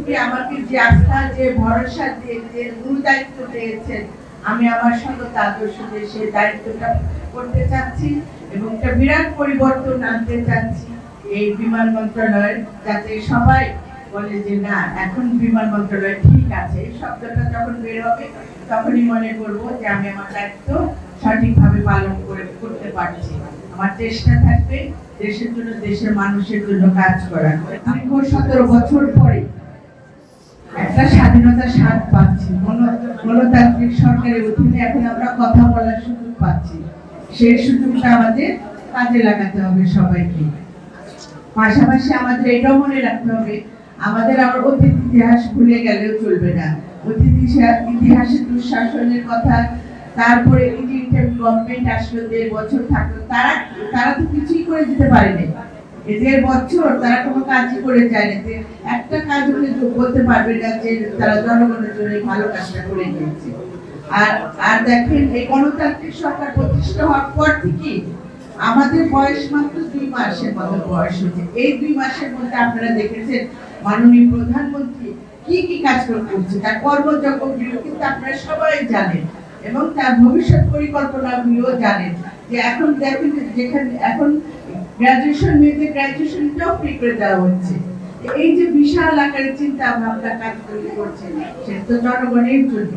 থেকে আমাকে যে আস্থা, যে ভরসা দিয়ে যে গুরু দায়িত্ব দিয়েছেন, আমি আমার সততা আদর্শ দিয়ে সেই দায়িত্বটা করতে চাচ্ছি এবং একটা বিরাট পরিবর্তন আনতে চাচ্ছি এই বিমান মন্ত্রণালয়, যাতে সবাই বলে যে না, এখন বিমান মন্ত্রণালয় ঠিক আছে। এই শব্দটা যখন বের হবে তখনই মনে করবো যে আমি আমার দায়িত্ব সঠিকভাবে পালন করতে পারছি। আমার চেষ্টা থাকবে দেশের জন্য, দেশের মানুষের জন্য কাজ করা। দীর্ঘ 17 বছর পরে একটা স্বাধীনতার স্বাদ পাচ্ছি, গণতান্ত্রিক সরকারের অধীনে এখন আমরা কথা বলার সুযোগ পাচ্ছি। সেই সুযোগটা আমাদের কাজে লাগাতে হবে সবাইকে। পাশাপাশি আমাদের এটাও মনে রাখতে হবে, আমাদের আবার অতীত ইতিহাস ভুলে গেলেও চলবে না। অতীত ইতিহাসের দুঃশাসনের কথা, তারপরে গভর্নমেন্ট আসলো 1.5 বছর থাকলো, তারা তো কিছুই করে দিতে পারেনি। 1.5 বছর তারা কোনো কাজই করে যায়নি, যে একটা কাজ হলে বলতে পারবে না যে তারা জনগণের জন্য ভালো কাজটা করে দিয়েছে। আর দেখেন, এই গণতান্ত্রিক সরকার প্রতিষ্ঠা হওয়ার পর থেকে আমাদের বয়স মাত্র 2 মাসের মতো বয়স হয়েছে। এই 2 মাসের মধ্যে আপনারা দেখেছেন মাননীয় প্রধানমন্ত্রী কি কি কাজ করছে, তার কর্মযজ্ঞগুলো কিন্তু আপনারা সবাই জানেন এবং তার ভবিষ্যৎ পরিকল্পনাগুলো জানেন। যে এখন দেখেন, যেখানে এখন গ্রাজুয়েশন মেয়েদের গ্রাজুয়েশনটাও ফ্রি করে দেওয়া হচ্ছে। এই যে বিশাল আকারের চিন্তা ভাবনা কাজ করছেন, সেটা তো জনগণের জন্য।